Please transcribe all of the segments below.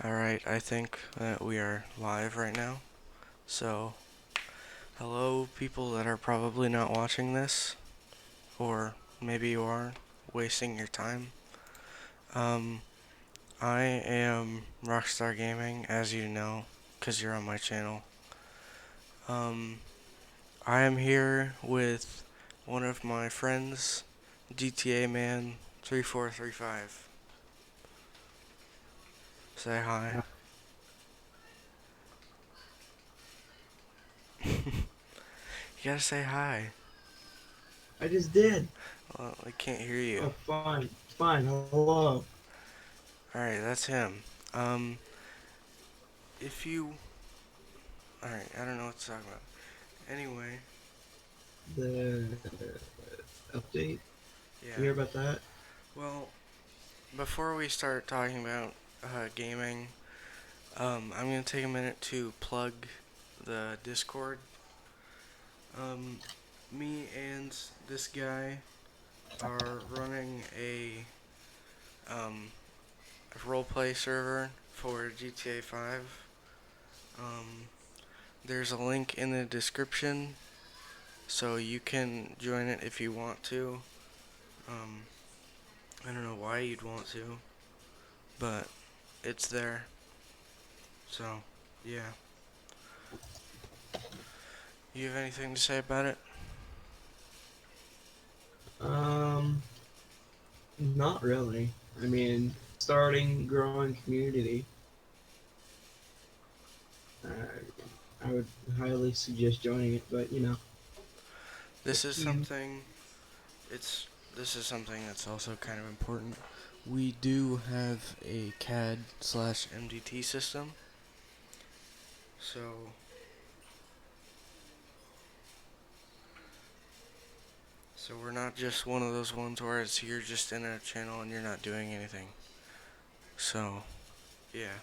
Alright, I think that we are live right now. So, hello people that are probably not watching this, or maybe you are, wasting your time. Um, I am Rockstar Gaming, as you know, because you're on my channel. I am here with one of my friends, GTA Man 3435. Say hi. You gotta say hi. I just did. Well, I can't hear you. Oh, fine. Fine. Hello. Alright, that's him. Um, if you... Alright, I don't know what to talk about. Anyway, The update. You yeah. hear about that? Well, before we start talking about gaming, I'm gonna take a minute to plug the Discord. Um, me and this guy are running a roleplay server for GTA 5. Um, there's a link in the description, so you can join it if you want to. Um, I don't know why you'd want to, but it's there. So, yeah. You have anything to say about it? Um, Not really. I mean, starting growing community. Uh, I would highly suggest joining it, but This up is to you. something it's this is something that's also kind of important. We do have a CAD slash MDT system. So we're not just one of those ones where it's you're just in a channel and you're not doing anything. So, yeah.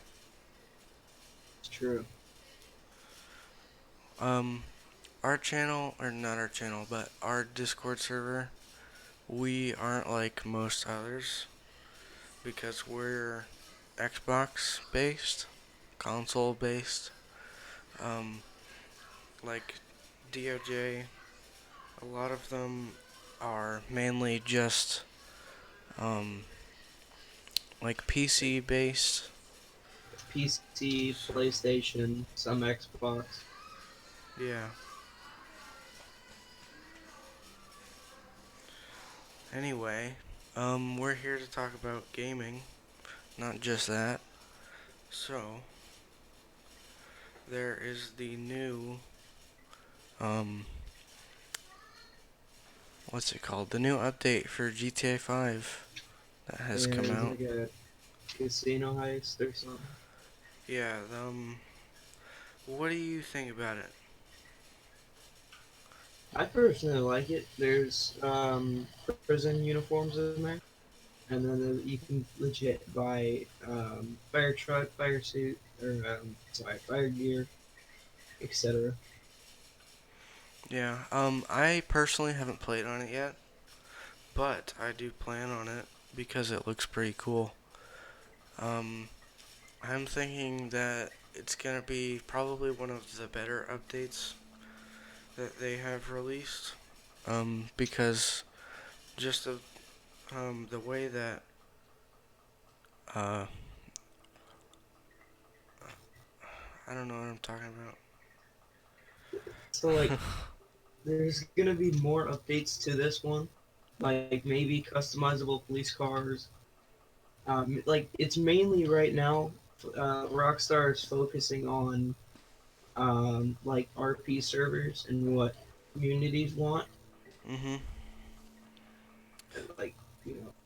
It's true. Um our channel, or not our channel, but our Discord server, we aren't like most others because we're Xbox based, console based. Um, like DOJ, a lot of them are mainly just um, like PC based. PC, PlayStation, some Xbox. Yeah. Anyway, we're here to talk about gaming, not just that. So there is the new um, what's it called? The new update for GTA 5 that has come There's out. like a casino heist or something. Yeah. What do you think about it? I personally like it. There's prison uniforms in there, and then you can legit buy fire truck, fire suit, or fire gear, etc. Yeah. I personally haven't played on it yet, but I do plan on it because it looks pretty cool. Um, I'm thinking that it's gonna be probably one of the better updates that they have released. Because just of the way that uh, I don't know what I'm talking So like, about. there's gonna be more updates to this one, like maybe customizable police cars. Like it's mainly right now, Rockstar is focusing on like RP servers and what communities want. Mhm. Like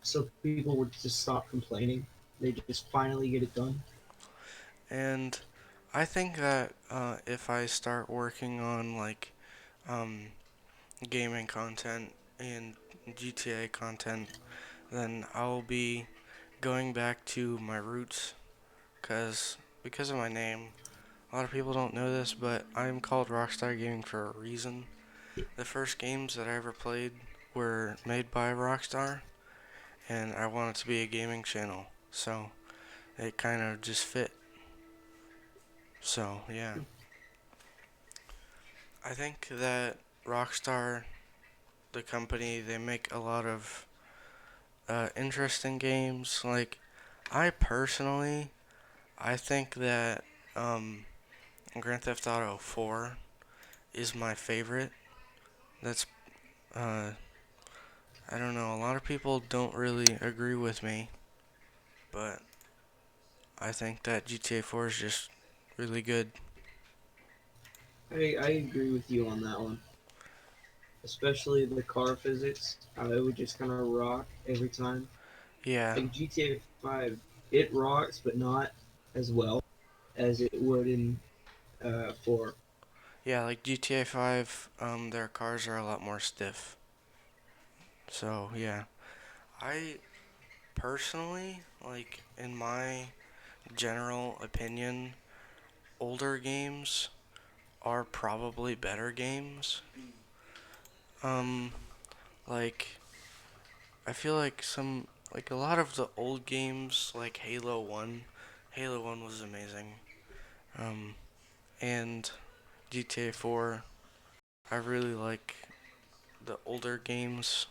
so people would just stop complaining. They just finally get it done. And I think that if I start working on like um, gaming content and GTA content, then I'll be going back to my roots, because of my name. A lot of people don't know this, but I'm called Rockstar Gaming for a reason. The first games that I ever played were made by Rockstar, and I wanted to be a gaming channel, so it kind of just fit. So yeah, I think that Rockstar, the company, they make a lot of interesting games. Like I personally, I think that um, Grand Theft Auto 4 is my favorite. That's uh, I don't know. A lot of people don't really agree with me, but I think that GTA 4 is just really good. I agree with you on that one. Especially the car physics. It would just kind of rock every time. Yeah, Like GTA 5, it rocks, but not as well as it would in 4. yeah. Like GTA 5, their cars are a lot more stiff. So yeah, I personally like in my general opinion, older games are probably better games. Um, like I feel like like a lot of the old games, like Halo 1 was amazing. Um, and GTA 4, I really like the older games,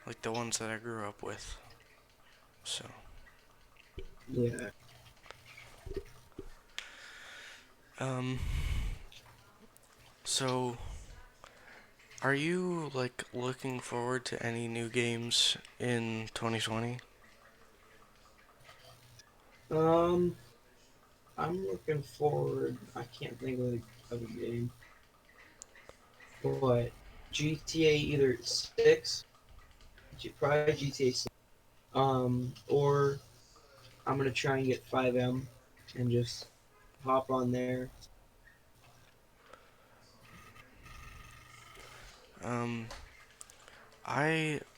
like the ones that I grew up with. So, Yeah. um, so are you like looking forward to any new games in 2020? Um, I'm looking forward. I can't think of a game, but GTA either 6, probably GTA 6, or I'm gonna try and get 5M and just hop on there. Um,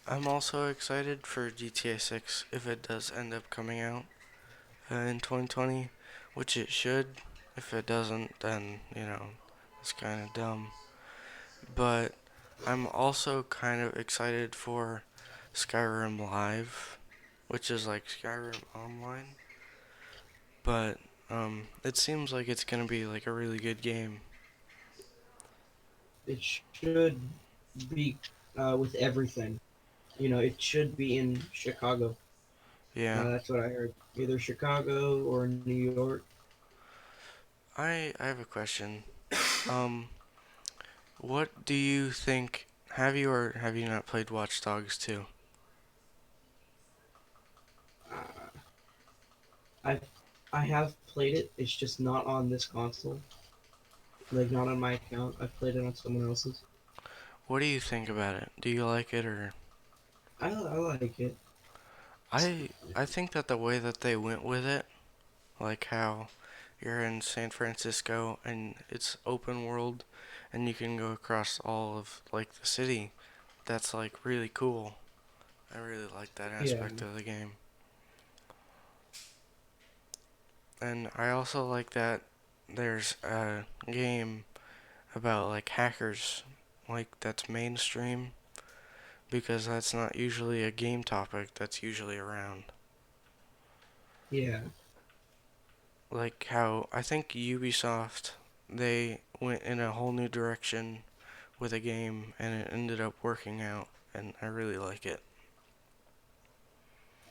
I'm also excited for GTA 6 if it does end up coming out in 2020, which it should. If it doesn't, then it's kind of dumb. But I'm also kind of excited for Skyrim Live, which is like Skyrim Online. But it seems like it's gonna be like a really good game. It should be with everything. It should be in Chicago. Yeah, That's what I heard. Either Chicago or New York. I have a question. Um, what do you think? Have you or have you not played Watch Dogs 2? Uh, I I have played it. It's just not on this console. Like not on my account. I've played it on someone else's. What do you think about it? Do you like it or I like it. I think that the way that they went with it, like how you're in San Francisco and it's open world and you can go across all of like the city, that's like really cool. I really like that Yeah, aspect of the game. And I also like that there's a game about like hackers, like that's mainstream because that's not usually a game topic that's usually around. yeah, Like how I think Ubisoft they went in a whole new direction with a game and it ended up working out and I really like it.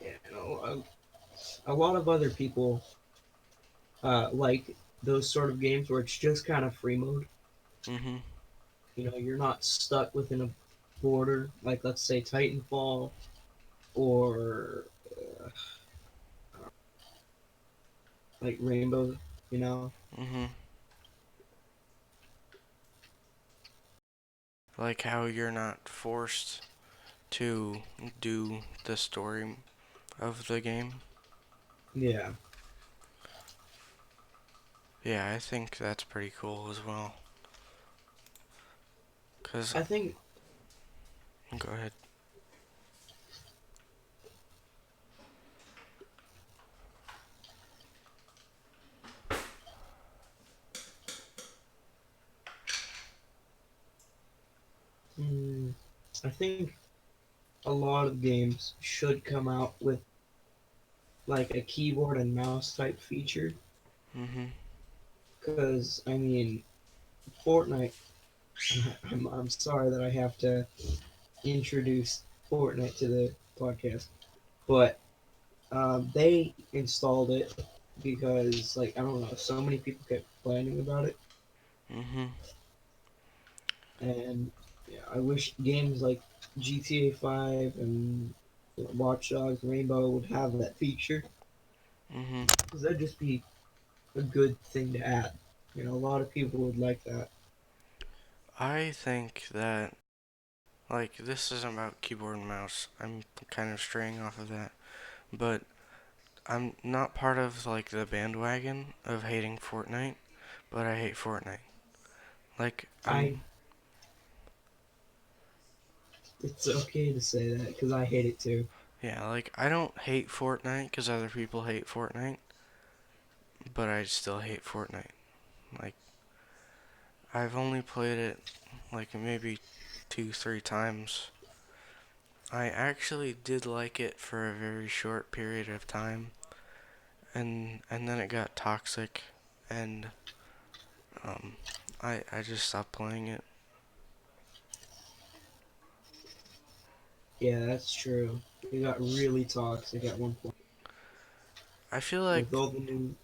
yeah. A lot of other people like those sort of games where it's just kind of free mode. Mhm. You're not stuck within a border. Like let's say Titanfall or uh, like Rainbow. You know. Mhm. Like how you're not forced to do the story of the game. Yeah. Yeah, I think that's pretty cool as well. Cause I think go ahead. mm, I think a lot of games should come out with like a keyboard and mouse type feature Mhm. Because I mean, Fortnite. I'm sorry that I have to introduce Fortnite to the podcast, but they installed it because like I don't know, so many people kept complaining about it, Mhm. and yeah, I wish games like GTA 5 and Watch Dogs Rainbow would have that feature Mhm. because that'd just be a good thing to add. A lot of people would like that. I think that like this isn't about keyboard and mouse. I'm kind of straying off of that, but I'm not part of like the bandwagon of hating Fortnite, but I hate Fortnite. Like I I'm It's okay to say that because I hate it too. yeah, like I don't hate Fortnite cuz other people hate Fortnite, but I still hate Fortnite. Like I've only played it like maybe 2, 3 times. I actually did like it for a very short period of time, and then it got toxic, and um, I just stopped playing it. Yeah, that's true. It got really toxic at one point I feel with like all the new.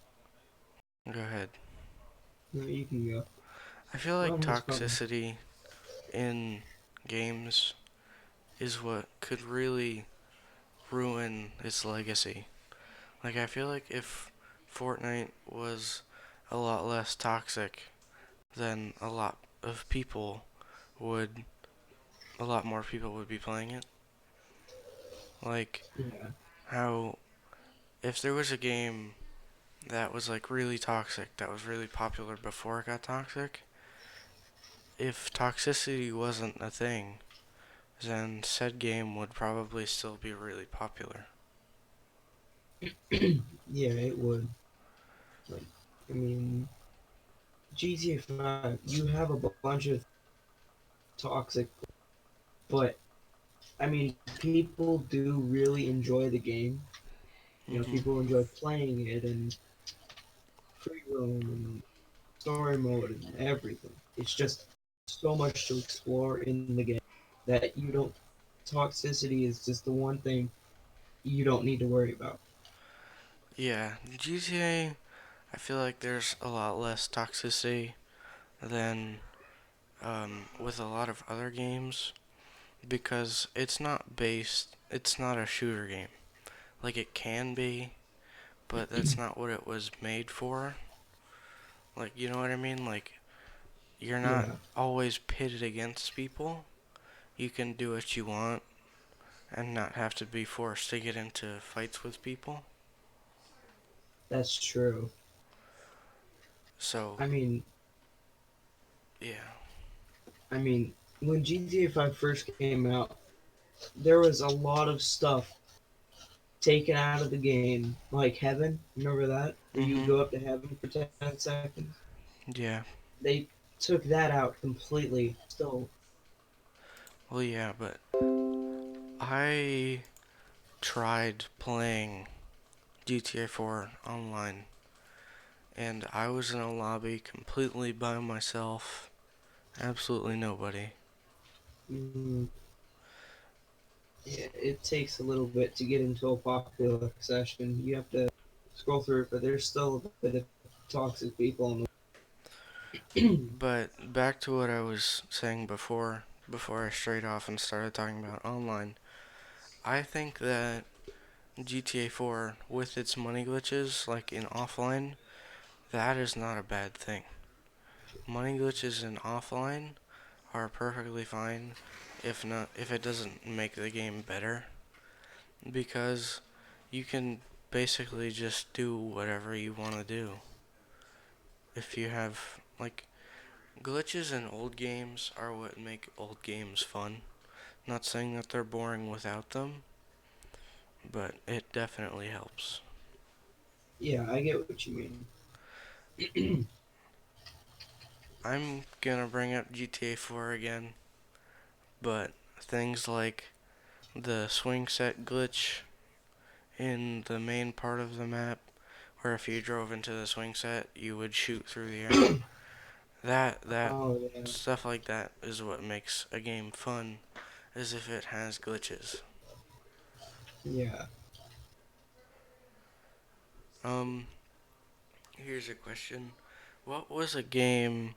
go ahead. No, you can go. I feel Well, like no, it's probably. toxicity in games is what could really ruin its legacy. Like I feel like if Fortnite was a lot less toxic, then would a lot more people would be playing it. Like Yeah, how if there was a game that was like really toxic, that was really popular before it got toxic, if toxicity wasn't a thing, then said game would probably still be really popular. yeah, it would. Like, I mean, GTA 5, you have a bunch of toxic, but I mean, people do really enjoy the game. Mhm. People enjoy playing it and free roam and story mode and everything. It's just so much to explore in the game that you don't. Toxicity is just the one thing you don't need to worry about. Yeah, GTA, I feel like there's a lot less toxicity than with a lot of other games because it's not a shooter game. Like it can be, but that's not what it was made for. Like, you know what I mean? Like, you're not Yeah, always pitted against people. You can do what you want and not have to be forced to get into fights with people. that's true. So, I mean, yeah. I mean, when GTA 5 first came out, there was a lot of stuff taken out of the game, like Heaven. Remember that? Where you Mhm. go up to Heaven for 10 seconds? Yeah. They took that out completely. Still, Well, yeah, but I tried playing GTA 4 online and I was in a lobby completely by myself. Absolutely nobody. mm, yeah, it takes a little bit to get into a popular session. You have to scroll through it, but there's still a bit of toxic people on the. But back to what I was saying before I strayed off and started talking about online, I think that GTA 4, with its money glitches, like in offline, that is not a bad thing. Money glitches in offline are perfectly fine if it doesn't make the game better because you can basically just do whatever you want to do. If you have like glitches in old games are what make old games fun. Not saying that they're boring without them, but it definitely helps. Yeah, I get what you mean. I'm gonna bring up GTA 4 again, but things like the swing set glitch in the main part of the map or if you drove into the swing set, you would shoot through the air. That Oh yeah, stuff like that is what makes a game fun, as if it has glitches. yeah. Um, Here's a question. What was a game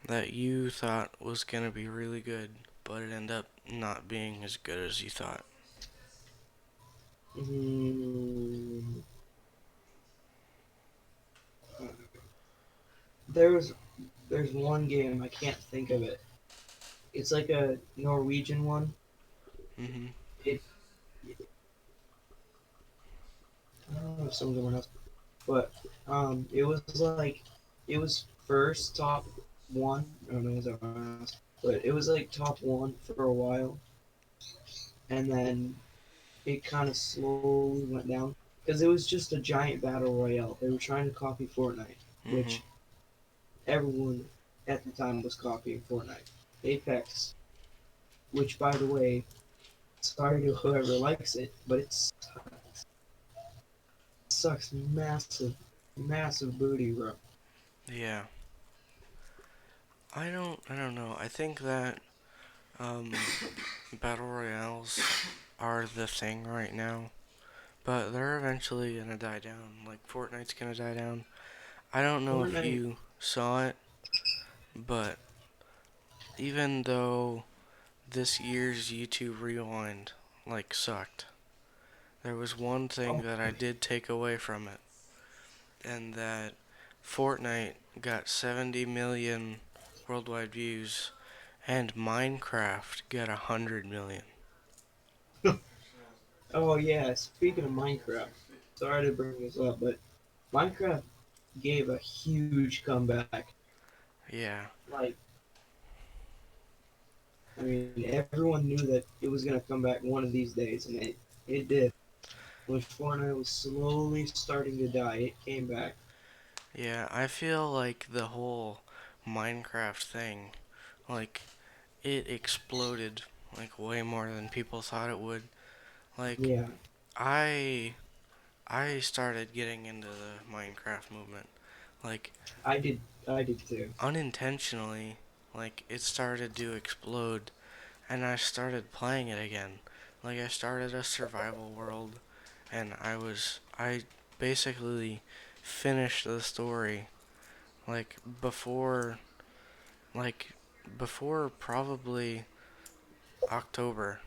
that you thought was gonna be really good, but it ended up not being as good as you thought? Mm, there's there's one game I can't think of it. It's like a Norwegian one. Mm-hmm. It I don't know if someone else, but it was like it was first top one. I don't know if someone else, but it was like top one for a while, and then it kind of slowly went down because it was just a giant battle royale. They were trying to copy Fortnite, Mm-hmm. which everyone at the time was copying Fortnite. Apex, which by the way, sorry to whoever likes it, but it sucks massive, massive booty, bro. Yeah. I don't know. I think that um battle royales are the thing right now, but they're eventually gonna die down. Like Fortnite's gonna die down. I don't know if Fortnite, you saw it, but even though this year's YouTube Rewind like sucked, there was one thing oh, that I did take away from it, and that Fortnite got 70 million worldwide views, and Minecraft got 100 million. oh yeah. Speaking of Minecraft, sorry to bring this up, but Minecraft gave a huge comeback. Yeah, Like, I mean, everyone knew that it was gonna come back one of these days, and it did. When Fortnite was slowly starting to die, it came back. yeah, I feel like the whole Minecraft thing, like, it exploded, like, way more than people thought it would. Like, Yeah, I I started getting into the Minecraft movement. Like I did. I did too. unintentionally, like it started to explode and I started playing it again. Like I started a survival world and I basically finished the story like like before probably October.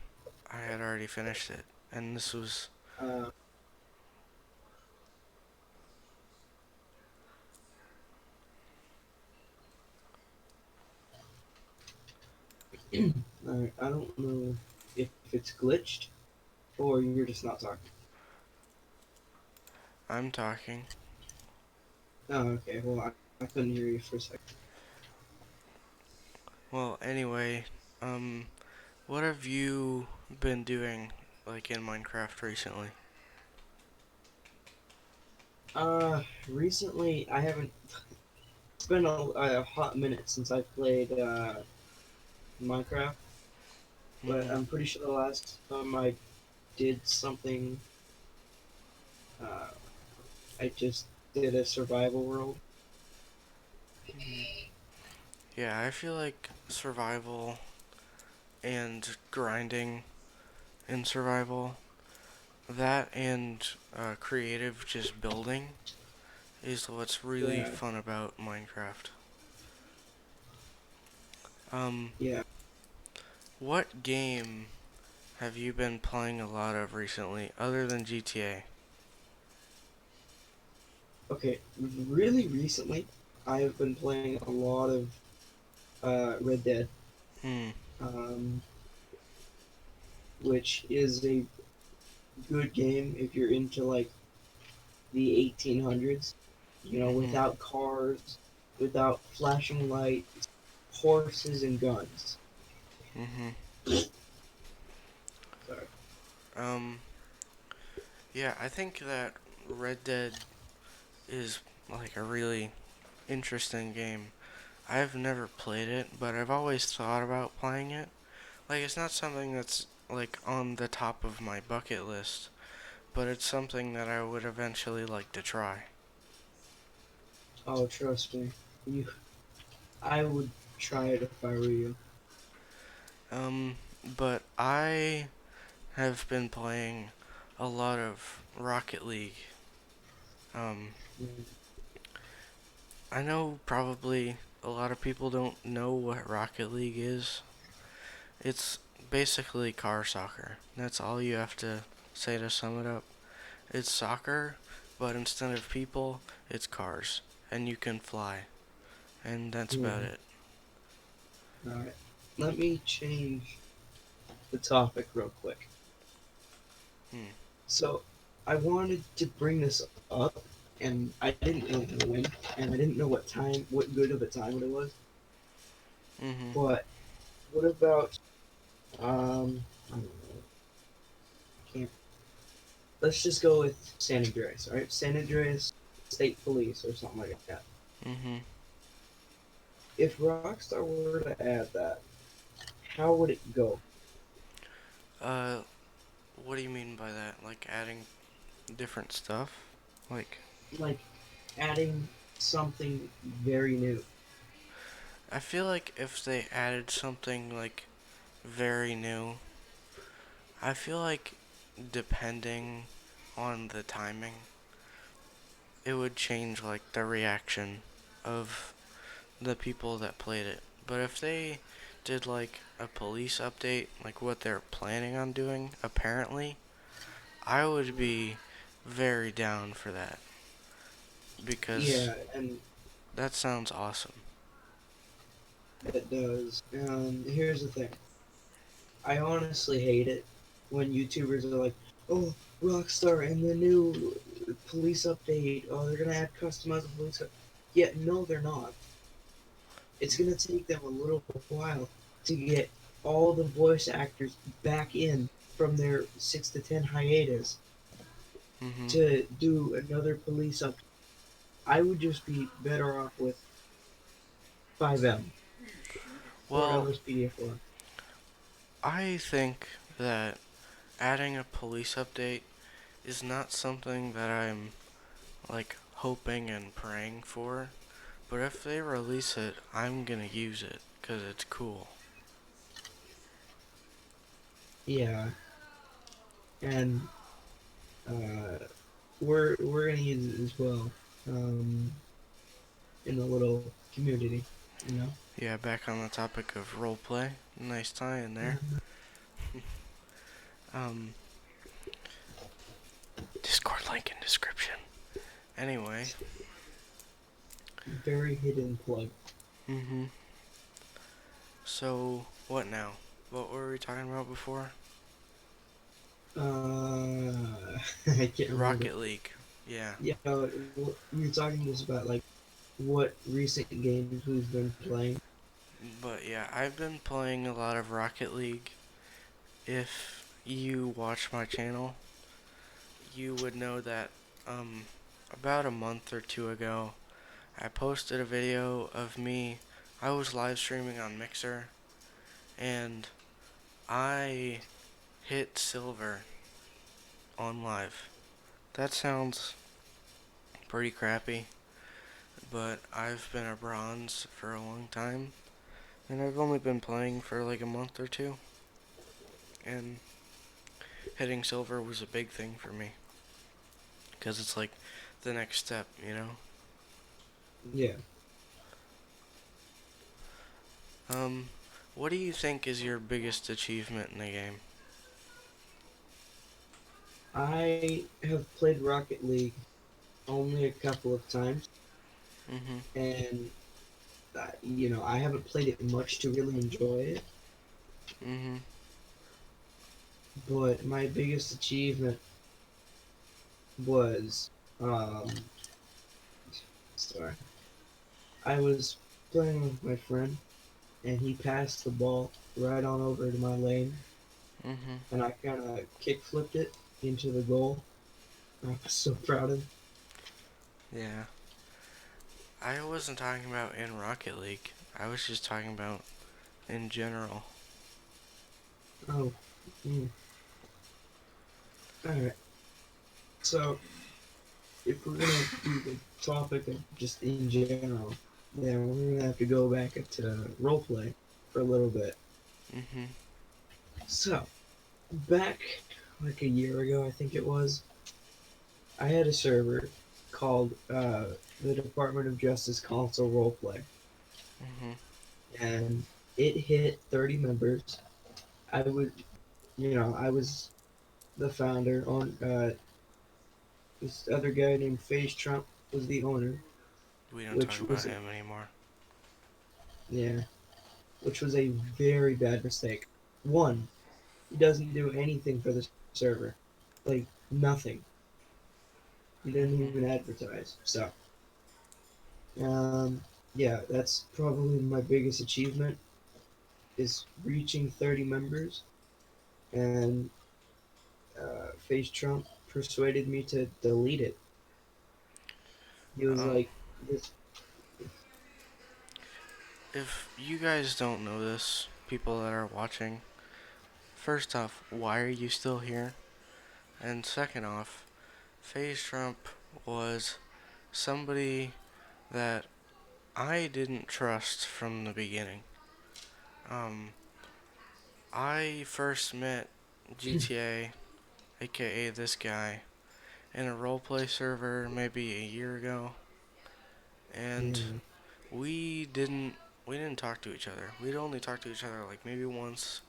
I had already finished it. And this was Uh, I don't know if it's glitched or you're just not talking. I'm talking. Oh, okay. Well, I couldn't hear you for a second. Well, anyway, um what have you been doing like in Minecraft recently? Recently I haven't. It's been a hot minute since I played Minecraft, but Mhm. I'm pretty sure the last time I did something, uh, I just did a survival world. Mhm. Yeah, I feel like survival and grinding in survival, that and creative just building is what's really Yeah, fun about Minecraft. Um, yeah. what game have you been playing a lot of recently other than GTA? Okay, really recently, I have been playing a lot of Red Dead, Hmm. um, which is a good game if you're into like the 1800s. You know, Mhm. without cars, without flashing lights, horses and guns. Mhm. Sorry. Um. Yeah, I think that Red Dead is like a really interesting game. I've never played it, but I've always thought about playing it. Like, it's not something that's, like, on the top of my bucket list, but it's something that I would eventually like to try. Oh, trust me. You, I would try it if I were you. Um, but I have been playing a lot of Rocket League. Um, Mm, I know probably a lot of people don't know what Rocket League is. It's basically car soccer. That's all you have to say to sum it up. It's soccer, but instead of people, it's cars. And you can fly. And that's about mm. it. Alright. Let me change the topic real quick. Hmm. So, I wanted to bring this up, and I didn't know when, and I didn't know what good of a time it was. Mm-hmm. But what about, I don't know, can't. Let's just go with San Andreas, alright? San Andreas State Police or something like that. Mm-hmm. If Rockstar were to add that, how would it go? Uh, what do you mean by that? Like adding different stuff? Like, Like, adding something very new. I feel like if they added something like very new, I feel like depending on the timing, it would change like the reaction of the people that played it. But if they did like a police update, like what they're planning on doing, apparently, I would be very down for that because Yeah, and that sounds awesome. it does. Here's the thing. I honestly hate it when YouTubers are like, "Oh, Rockstar and the new police update. Oh, they're gonna add customizable police." Yeah, no, they're not. It's gonna take them a little while to get all the voice actors back in from their 6 to 10 hiatus Mhm. to do another police update. I would just be better off with 5M or Well, LSPDFR. I think that adding a police update is not something that I'm like hoping and praying for, but if they release it, I'm gonna use it because it's cool. Yeah, and uh, we're gonna use it as well in the little community, you know. Yeah, back on the topic of roleplay, nice tie in there. Um, Discord link in description. Anyway, Very hidden plug. mhm. So what now? What were we talking about before? I can't remember. Rocket League. Yeah. Yeah, we were talking just about like what recent games we've been playing. But yeah, I've been playing a lot of Rocket League. If you watch my channel, you would know that um about a month or two ago, I posted a video of me. I was live streaming on Mixer and I hit silver on live. That sounds pretty crappy, but I've been a bronze for a long time and I've only been playing for like a month or two and hitting silver was a big thing for me because it's like the next step, you know? Yeah, Um, what do you think is your biggest achievement in the game? I have played Rocket League only a couple of times, Mm-hmm. and I haven't played it much to really enjoy it. Mm-hmm. But my biggest achievement was, um, sorry, I was playing with my friend, and he passed the ball right on over to my lane, Mm-hmm. and I kind of kick flipped it into the goal. I was so proud of him. Yeah. I wasn't talking about in Rocket League. I was just talking about in general. Oh, mm. All right. So if we're gonna do the topic of just in general, then we're gonna have to go back to roleplay for a little bit. Mhm. So, back like a year ago, I think it was, I had a server called the Department of Justice Console Roleplay, Mhm. and it hit 30 members. I would, I was the founder. On this other guy named Phase Trump was the owner, We don't talk which about was him anymore. yeah, which was a very bad mistake. One, he doesn't do anything for the server, like nothing. He didn't Mhm. even advertise. So, um, yeah, that's probably my biggest achievement is reaching 30 members, and Face Trump persuaded me to delete it. He was Um, like, "This, if you guys don't know this, people that are watching, first off, why are you still here? And second off, FaZe Trump was somebody that I didn't trust from the beginning. Um, I first met GTA, aka this guy, in a roleplay server maybe a year ago, and yeah, we didn't we didn't talk to each other. We'd only talked to each other like maybe once,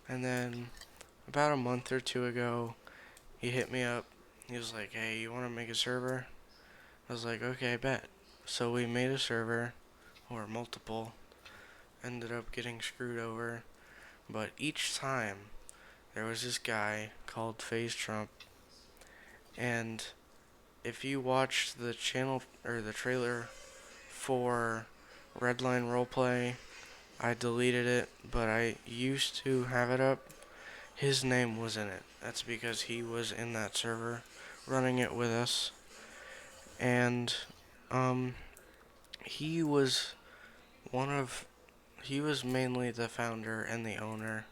and then about a month or two ago, he hit me up. He was like, "Hey, you want to make a server?" I was like, "Okay, bet." So we made a server, or multiple. Ended up getting screwed over, but each time there was this guy called FaZe Trump, and if you watched the channel or the trailer for Redline Roleplay, I deleted it, but I used to have it up. His name was in it. That's because he was in that server running it with us. And um he was one of he was mainly the founder and the owner,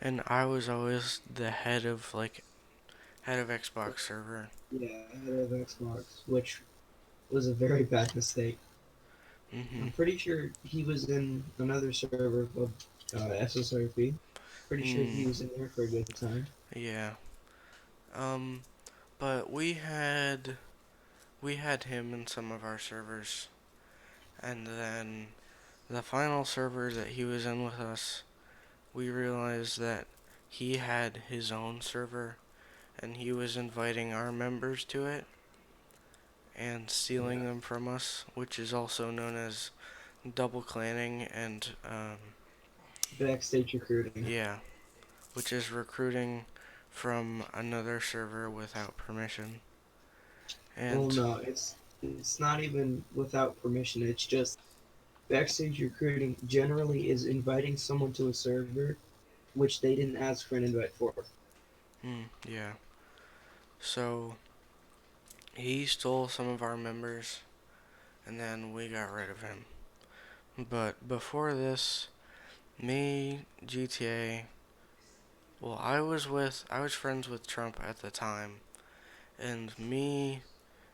and I was always the head of Xbox server. yeah, head of Xbox, which was a very bad mistake. I'm Mhm. pretty sure he was in another server called SSRP. Pretty sure he Mm, was in there for a good time. yeah. Um but we had him in some of our servers, and then the final server that he was in with us, we realized that he had his own server and he was inviting our members to it and stealing Yeah, them from us, which is also known as double clanning and backstage recruiting. yeah, which is recruiting from another server without permission. Well, And no, it's not even without permission. It's just backstage recruiting generally is inviting someone to a server which they didn't ask for an invite for. yeah, so he stole some of our members and then we got rid of him. But before this, me, GTA, well, I was friends with Trump at the time, and me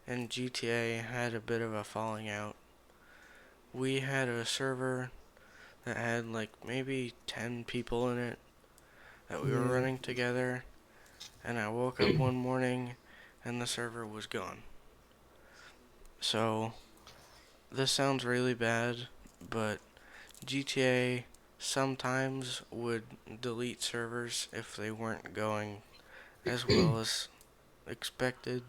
and GTA had a bit of a falling out. We had a server that had like maybe 10 people in it that we were Yeah, running together, and I woke up one morning and the server was gone. So, this sounds really bad, but GTA sometimes would delete servers if they weren't going as well as expected,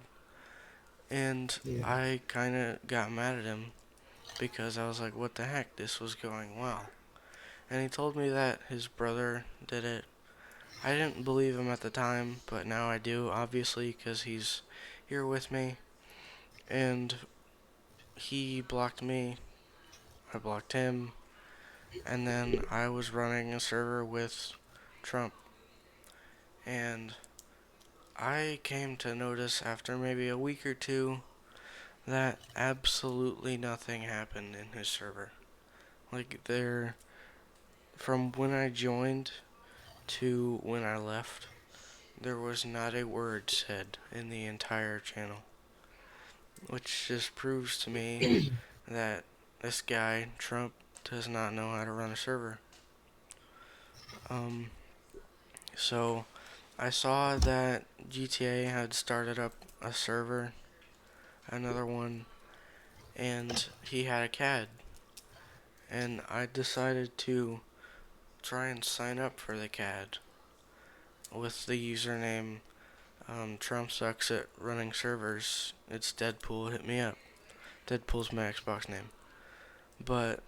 and yeah, I kind of got mad at him because I was like, what the heck, this was going well. And he told me that his brother did it. I didn't believe him at the time, but now I do, obviously, because he's here with me. And he blocked me, I blocked him, and then I was running a server with Trump. And I came to notice after maybe a week or two that absolutely nothing happened in his server. Like, from when I joined to when I left, there was not a word said in the entire channel. which just proves to me that this guy, Trump, does not know how to run a server. Um, so I saw that GTA had started up a server, another one, and he had a CAD, and I decided to try and sign up for the CAD with the username Trump sucks at running servers. It's Deadpool. Hit me up. Deadpool's my Xbox name. But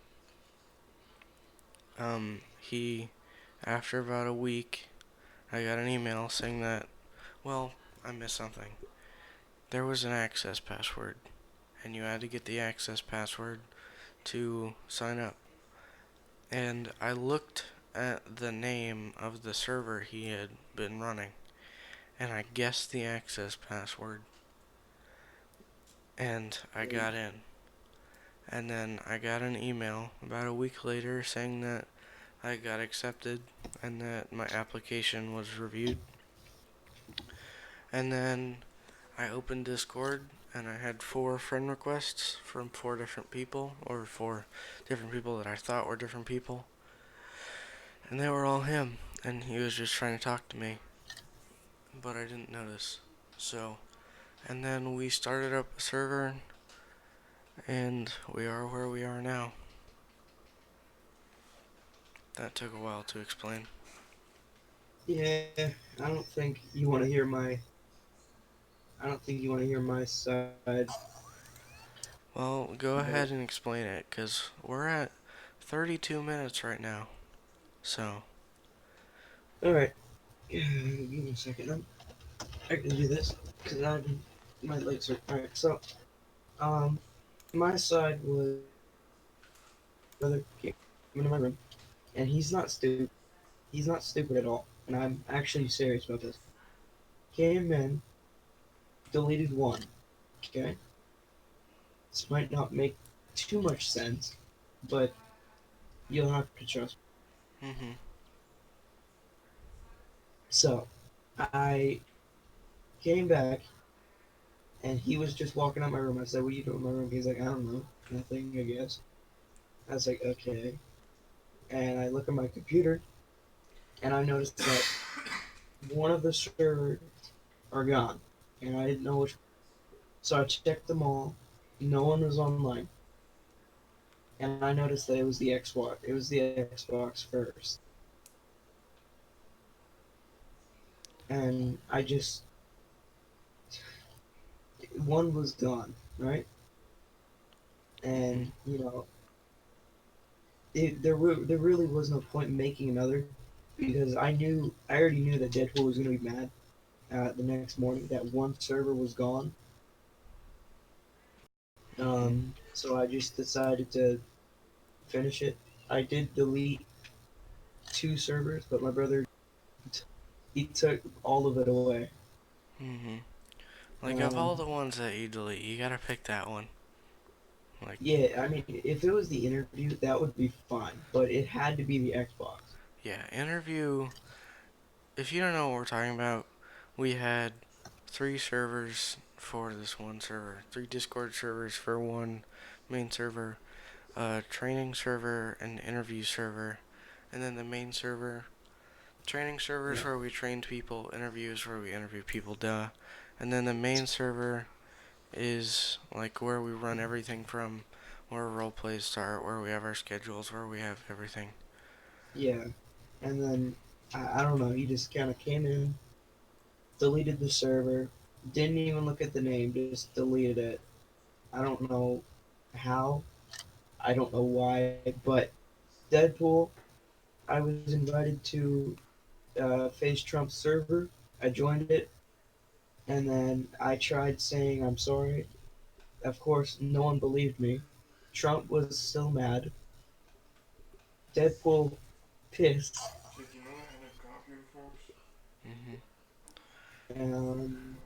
he, after about a week, I got an email saying that, well, I missed something. There was an access password, and you had to get the access password to sign up. And I looked at the name of the server he had been running, and I guessed the access password, and I got in. And then I got an email about a week later saying that I got accepted and that my application was reviewed. And then I opened Discord and I had 4 friend requests from 4 different people, or 4 different people that I thought were different people. And they were all him. And he was just trying to talk to me, but I didn't notice. So, and then we started up a server and we are where we are now. That took a while to explain. Yeah, I don't think you want to hear my. I don't think you want to hear my side. Well, go But ahead and explain it, because we're at 32 minutes right now. So, all right, give me a second. I can do this because I my legs are all right. So, um, my side was brother came into my room, and he's not stupid. He's not stupid at all, and I'm actually serious about this. Came in, deleted one. Okay, this might not make too much sense, but you'll have to trust me. mhm, So, I came back, and he was just walking out my room. I said, "What are you doing in my room?" He's like, "I don't know, nothing, I guess." I was like, "Okay," and I look at my computer, and I noticed that one of the servers are gone, and I didn't know which. So I checked them all. No one was online, and I noticed that it was the Xbox. It was the Xbox first, and I just one was gone, right? mhm, And there really was no point in making another because I already knew that Deadpool was gonna be mad the next morning that one server was gone. mhm. So I just decided to finish it. I did delete 2 servers, but my brother he took all of it away. Mhm. Like, of all Um, the ones that you delete, you gotta pick that one. Like, yeah, I mean, if it was the interview, that would be fine, but it had to be the Xbox. yeah, interview. If you don't know what we're talking about, we had 3 servers for this one server, 3 Discord servers for one main server, a training server, an interview server, and then the main server. Training servers Yeah, where we trained people, interviews where we interview people, duh. And then the main server is like where we run everything from, where roleplays start, where we have our schedules, where we have everything. yeah, and then I don't know. He just kind of came in, deleted the server, didn't even look at the name, just deleted it. I don't know how, I don't know why, but Deadpool, I was invited to Face Trump's server. I joined it, and then I tried saying I'm sorry. Of course, no one believed me. Trump was still mad. Deadpool pissed, Mhm. and,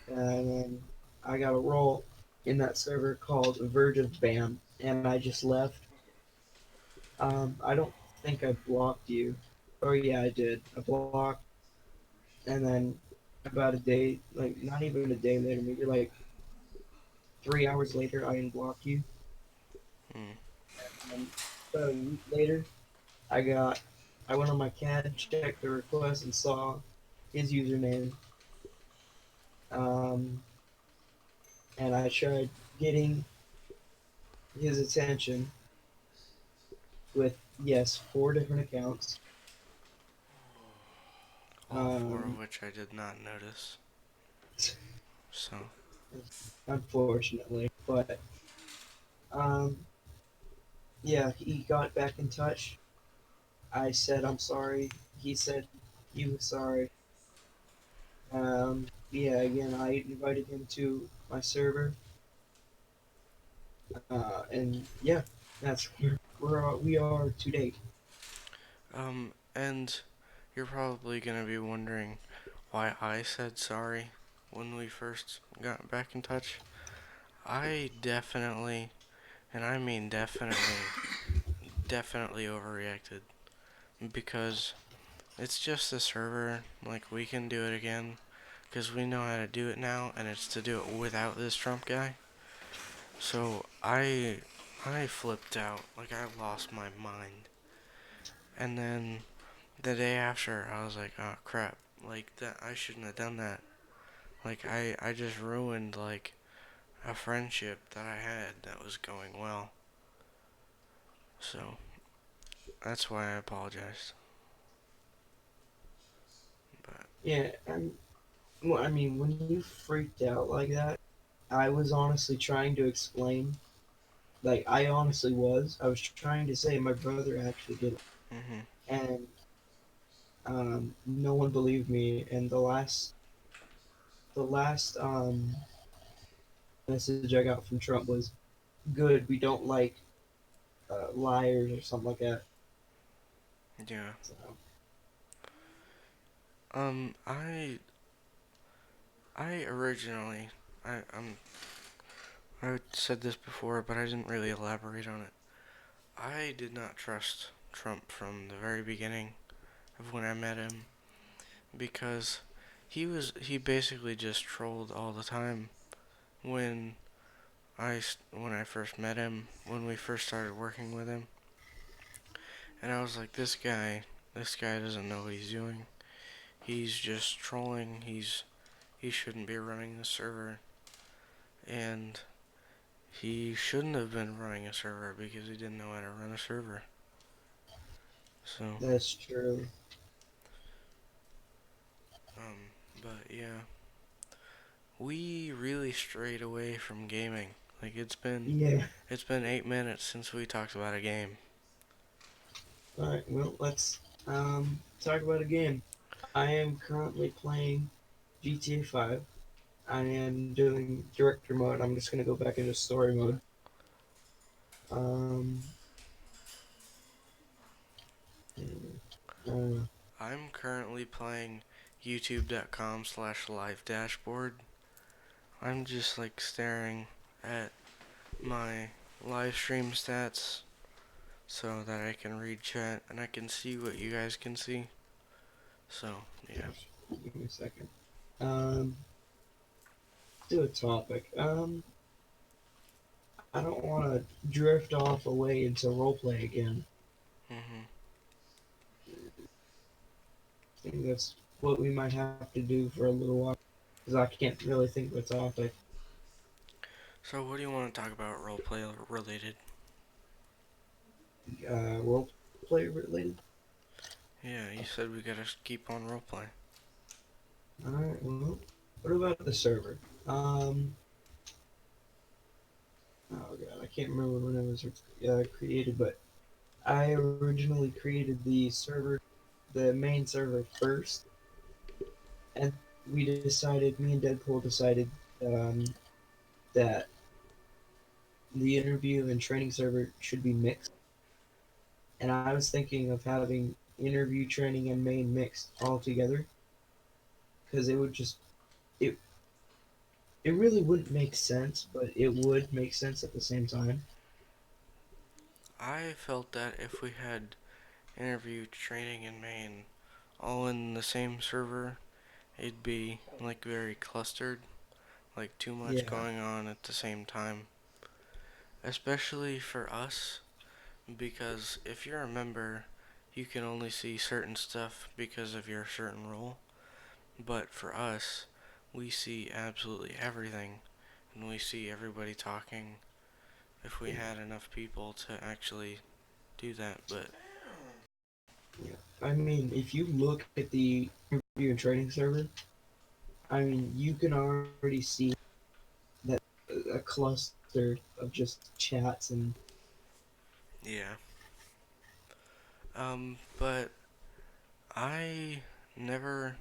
and then I got a role in that server called Verge of Ban, and I just left. I don't think I blocked you. Or yeah, I did. I blocked, and then about a day, like not even a day later, maybe like 3 hours later, I unblocked you. Mm. And about a week later, I got I went on my CAD, checked the request, and saw his username. Um, and I tried getting his attention with, yes, 4 different accounts. All four of Um, which I did not notice. So, Unfortunately, but um, yeah, he got back in touch. I said I'm sorry. He said he was sorry. Yeah, again, I invited him to my server, and yeah, that's where we are to date. and you're probably gonna be wondering why I said sorry when we first got back in touch. I definitely, and I mean definitely overreacted because it's just a server. Like, we can do it again because we know how to do it now, and it's to do it without this Trump guy. So I flipped out. Like, I lost my mind. And then the day after, I was like, oh crap. Like, that I shouldn't have done that. Like, I just ruined like a friendship that I had that was going well. So that's why I apologized. But Yeah, and well, I mean, when you freaked out like that, I was honestly trying to explain. Like, I honestly was. I was trying to say my brother actually did it, mhm. and no one believed me. And the last message I got from Trump was, "Good, we don't like liars," or something like that. Yeah. So, Um I I originally I said this before, but I didn't really elaborate on it. I did not trust Trump from the very beginning of when I met him because he basically just trolled all the time when when I first met him, when we first started working with him. And I was like, this guy doesn't know what he's doing. He's just trolling. He shouldn't be running the server, and he shouldn't have been running a server because he didn't know how to run a server. So, that's true. but yeah, we really strayed away from gaming. Like, Yeah. it's been 8 minutes since we talked about a game. All right. Well, let's talk about a game. I am currently playing GTA 5. I am doing director mode. I'm just gonna go back into story mode. Um, uh, I'm currently playing youtube.com/live dashboard. I'm just like staring at my live stream stats so that I can read chat and I can see what you guys can see. So, yeah. Give me a second. Um, do a topic. I don't want to drift off away into roleplay again. Mhm. I think that's what we might have to do for a little while because I can't really think of a topic. So, what do you want to talk about roleplay related? Roleplay related. Yeah, you said we gotta keep on roleplay. All right. Well, what about the server? Um, oh god, I can't remember when it was created, but I originally created the main server first, and me and Deadpool decided um, that the interview and training server should be mixed. And I was thinking of having interview, training, and main mixed all together because it it really wouldn't make sense, but it would make sense at the same time. I felt that if we had interview, training, and main all in the same server, it'd be like very clustered. like too much Yeah. going on at the same time, especially for us, because if you're a member, you can only see certain stuff because of your certain role. But for us, we see absolutely everything, and we see everybody talking if we Yeah. had enough people to actually do that. But Yeah. I mean, if you look at the interview and training server, I mean, you can already see that a cluster of just chats and yeah, but I never.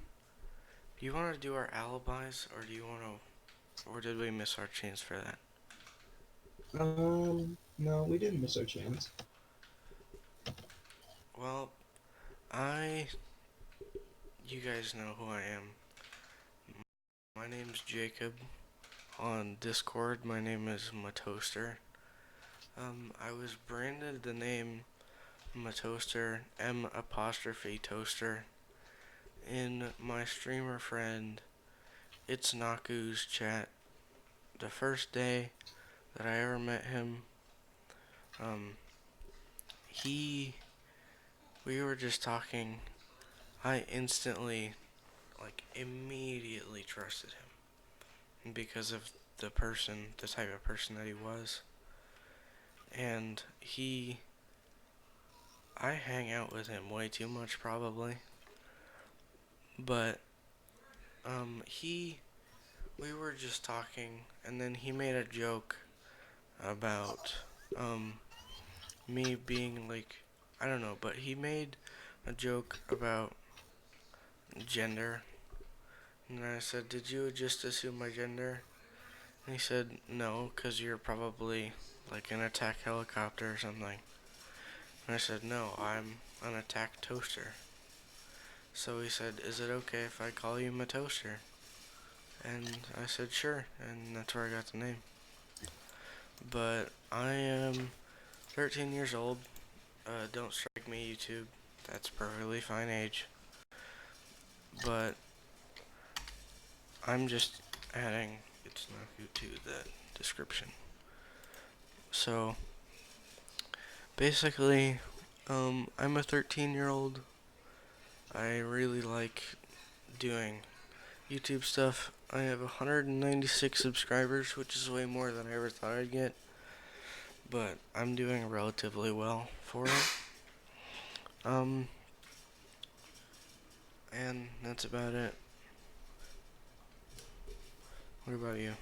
Do you want to do our alibis, or do you want to, or did we miss our chance for that? no, we didn't miss our chance. Well, I, you guys know who I am. My name's Jacob. On Discord, my name is Matoaster. I was branded the name Matoaster, M apostrophe toaster, in my streamer friend It's Naku's chat. The first day that I ever met him, um, he, we were just talking. I instantly, like, immediately trusted him because of the type of person that he was. And I hang out with him way too much probably, but, we were just talking, and then he made a joke about, um, me being like, I don't know, but he made a joke about gender. And I said, "Did you just assume my gender?" And he said, "No, because you're probably like an attack helicopter or something." And I said, "No, I'm an attack toaster." So he said, "Is it okay if I call you my toaster?" And I said, "Sure," and that's where I got the name. But I am 13 years old. Don't strike me, YouTube. That's perfectly fine age. But I'm just adding it's Naku to the description. So basically, I'm a 13-year-old. I really like doing YouTube stuff. I have 196 subscribers, which is way more than I ever thought I'd get. But I'm doing relatively well for it. Um, and that's about it. What about you?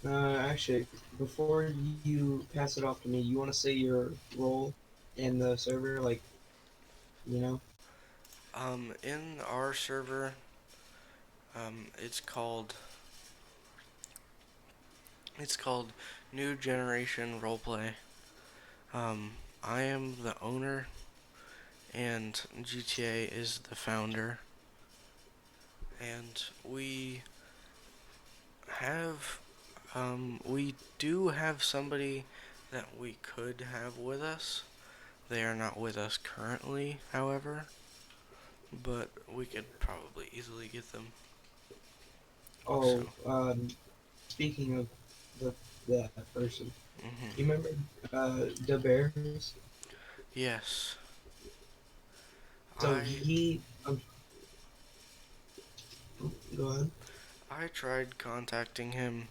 Actually, before you pass it off to me, you want to say your role in the server, like, you know? In our server, it's called New Generation Roleplay. Um, I am the owner, and GTA is the founder. And have, we do have somebody that we could have with us. They are not with us currently, however, but we could probably easily get them. So, Oh, speaking of the that person, you hmm remember the Bears? yes, So I he, go ahead. I tried contacting him.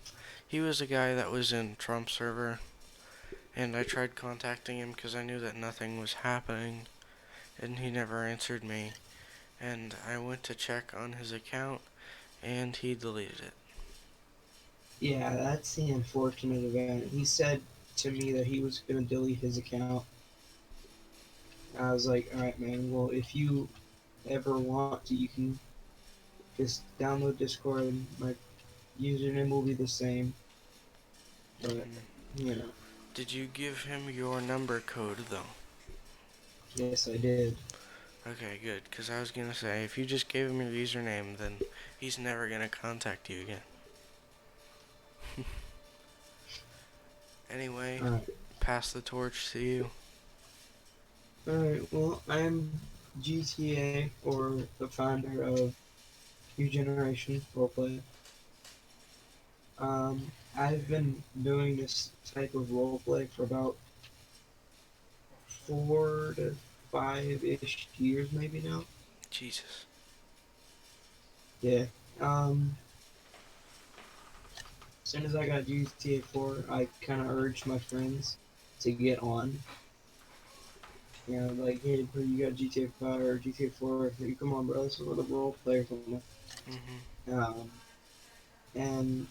He was a guy that was in Trump server, and I tried contacting him because I knew that nothing was happening, and he never answered me. And I went to check on his account, and he deleted it. Yeah, that's the unfortunate event. He said to me that he was gonna delete his account. I was like, all right, man. Well, if you ever want to, you can just download Discord, and my username will be the same. But hmm you know, Did you give him your number code though? yes, I did. Okay, good. Because I was gonna say, if you just gave him your username, then he's never gonna contact you again. Anyway, All right, pass the torch to you. all right. Well, I'm GTA, or the founder of New Generation Roleplay. I've been doing this type of role play for about 4 to 5 ish years, maybe now. Jesus. Yeah. As soon as I got GTA 4, I kind of urged my friends to get on. You know, like, hey, bro, you got GTA 5 or GTA 4? Like, come on, bro, let's go to the role play or something. Mhm. Um, and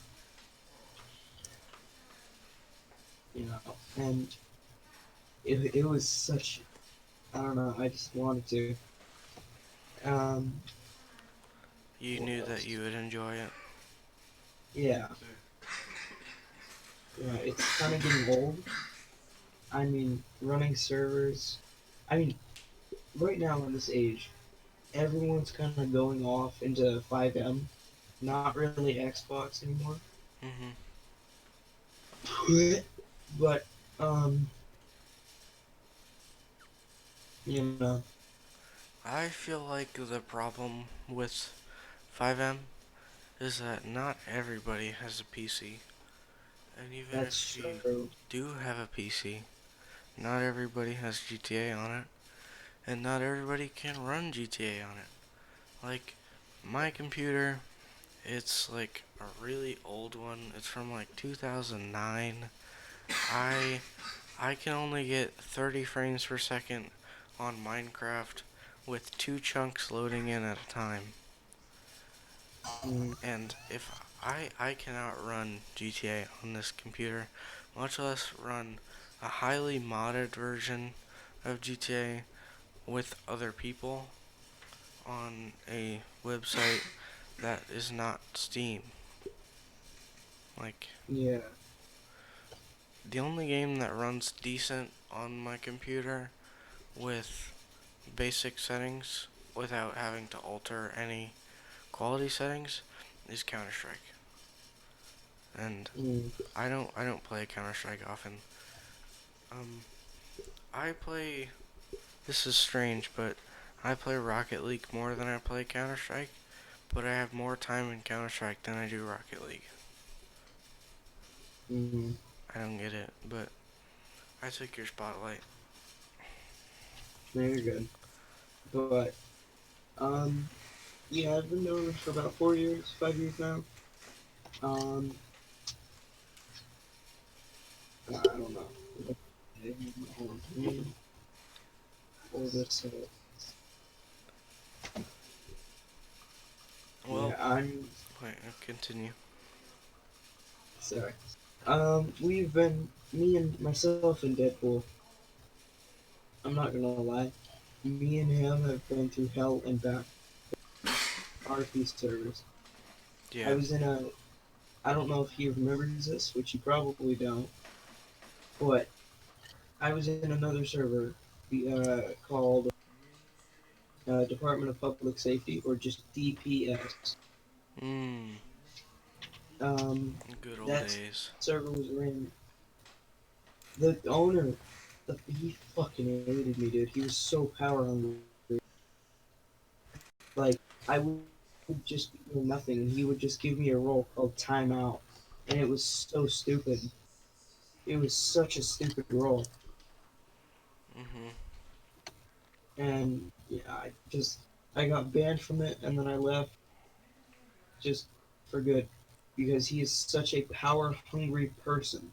and it was such, I don't know, I just wanted to. Um, You what knew that else? you would enjoy it. Yeah, yeah, it's kind of getting old. I mean, running servers. I mean, right now in this age, everyone's kind of going off into 5M, not really Xbox anymore. Mhm. But um, you know, I feel like the problem with 5M is that not everybody has a PC. And even that's if you true. do have a PC, not everybody has GTA on it, and not everybody can run GTA on it. Like, my computer, it's like a really old one. It's from like 2009. I I can only get 30 frames per second on Minecraft with two chunks loading in at a time. Mm, And if I cannot run GTA on this computer, much less run a highly modded version of GTA with other people on a website that is not Steam. Like, yeah, the only game that runs decent on my computer with basic settings without having to alter any quality settings is Counter Strike. And mm, I don't play Counter Strike often. Um, I play. This is strange, but I play Rocket League more than I play Counter Strike. But I have more time in Counter Strike than I do Rocket League. mm. I don't get it, but I took your spotlight. No, you're good. But um, yeah, I've been doing this for about 4 years, 5 years now. Um, I don't know. Hold on, pull this up. Well, Yeah, I'm wait, continue. sorry. We've been me and myself and Deadpool. I'm not gonna lie. Me and him have been through hell and back. RP servers. I Yeah. was in a. I don't know if he remembers this, which you probably don't, but I was in another server, called Department of Public Safety, or just DPS. Mmm. Um, Good old that days. server was ran. The owner, he fucking hated me, dude. He was so power hungry. Like, I would just be doing nothing, and he would just give me a role called timeout, and it was so stupid. It was such a stupid role, Mhm. and yeah, I got banned from it, and then I left just for good because he is such a power hungry person.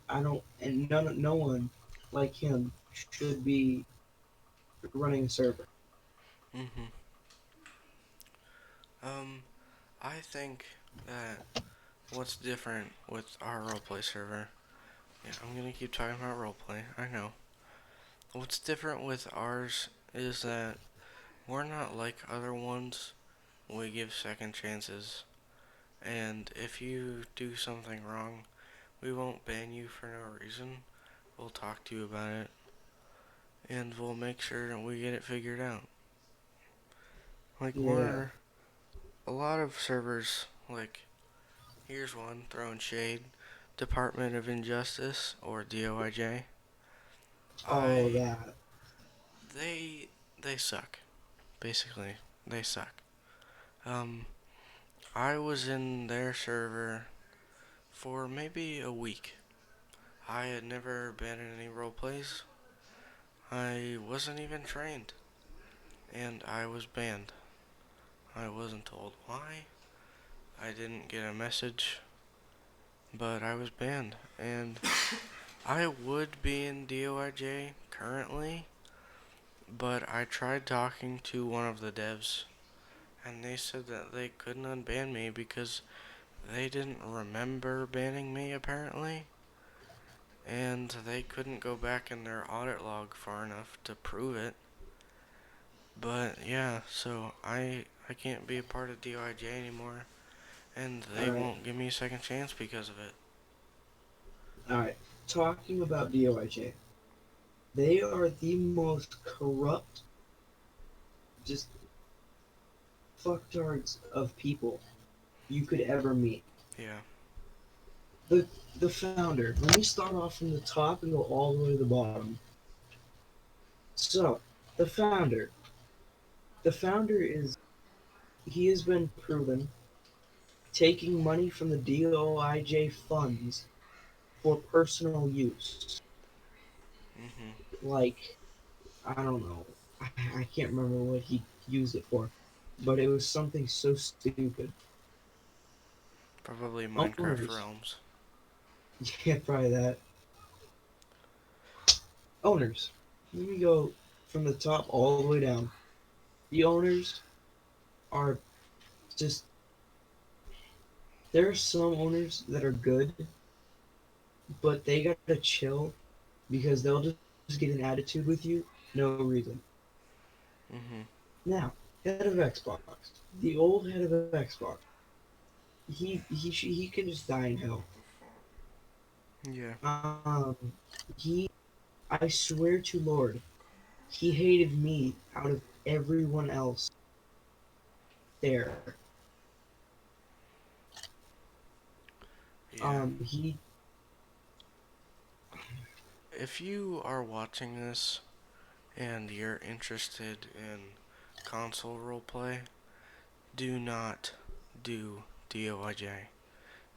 I don't, and no one like him should be running a server. Mhm. Um, I think that what's different with our roleplay server. Yeah, I'm gonna keep talking about roleplay. I know. What's different with ours is that we're not like other ones. We give second chances. And if you do something wrong, we won't ban you for no reason. We'll talk to you about it. And we'll make sure that we get it figured out. Like, Yeah. we're a lot of servers, like, here's one throwing shade Department of Injustice, or DOIJ. Oh, I. that. They. They suck. Basically, they suck. Um, I was in their server. for maybe a week. I had never been in any role plays. I wasn't even trained, and I was banned. I wasn't told why. I didn't get a message, but I was banned, and I would be in DOIJ currently, but I tried talking to one of the devs, and they said that they couldn't unban me because they didn't remember banning me apparently, and they couldn't go back in their audit log far enough to prove it. But yeah, so I can't be a part of DOIJ anymore, and they Alright, won't give me a second chance because of it. alright. Talking about DOIJ, they are the most corrupt, just fucktards of people you could ever meet. Yeah. The the founder. Let me start off from the top and go all the way to the bottom. So, the founder. The founder is he has been proven taking money from the DOIJ funds for personal use. Mhm. Like, I don't know. I can't remember what he used it for, but it was something so stupid. Probably Minecraft Owners. Realms. Yeah, probably that. Owners. Let me go from the top all the way down. The owners are just. There are some owners that are good, but they gotta chill because they'll just get an attitude with you, no reason. Mhm. Now, head of Xbox. The old head of Xbox. He can just die in hell. Yeah. He, I swear to Lord, he hated me out of everyone else there. Yeah. He, If you are watching this and you're interested in console roleplay, do not do DOIJ.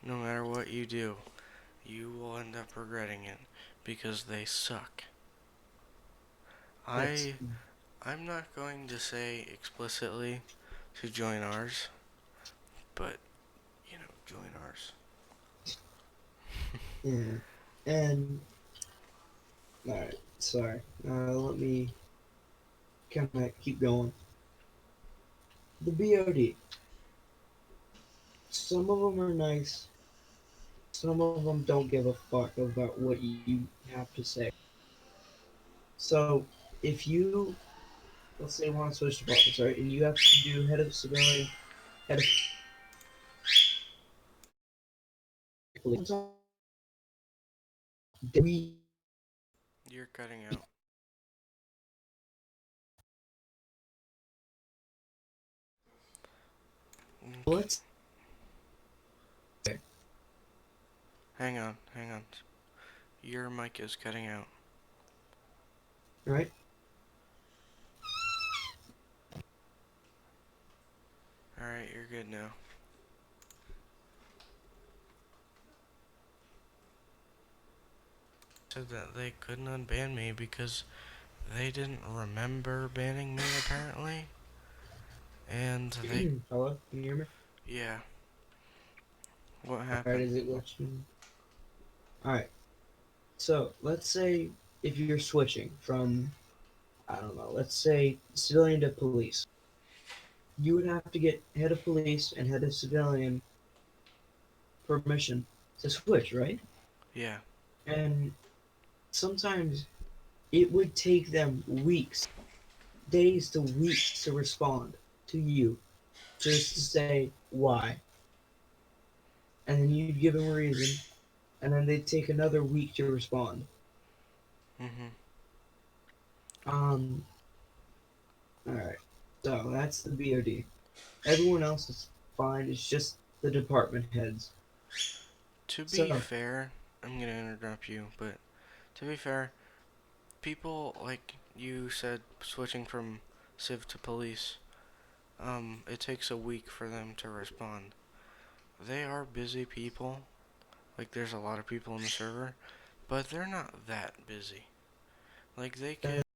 No matter what you do, you will end up regretting it because they suck. that's I'm not going to say explicitly to join ours, but join ours. yeah. And all right, sorry. Let me kind of keep going. The BOD. Some of them are nice. Some of them don't give a fuck about what you have to say. So if you, let's say, want to switch departments, right, and you have to do head of civilian, head of police, we You're cutting out. Okay. let's Hang on, hang on. Your mic is cutting out. right. Alright, you're good now. Said that they couldn't unban me because they didn't remember banning me apparently. And they, Hello, can you hear me? yeah, what All right, happened? is it glitching? All right. So let's say if you're switching from, I don't know, let's say civilian to police, you would have to get head of police and head of civilian permission to switch, right? Yeah. And sometimes it would take them weeks, days to weeks to respond to you, just to say why. And then you'd give them a reason, and then they'd take another week to respond. Mhm. Um, alright. So that's the BOD. Everyone else is fine, it's just the department heads. To be So, fair, I'm gonna interrupt you, but to be fair, people like you said switching from civ to police, it takes a week for them to respond. They are busy people, Like there's a lot of people in the server, but they're not that busy. Like they could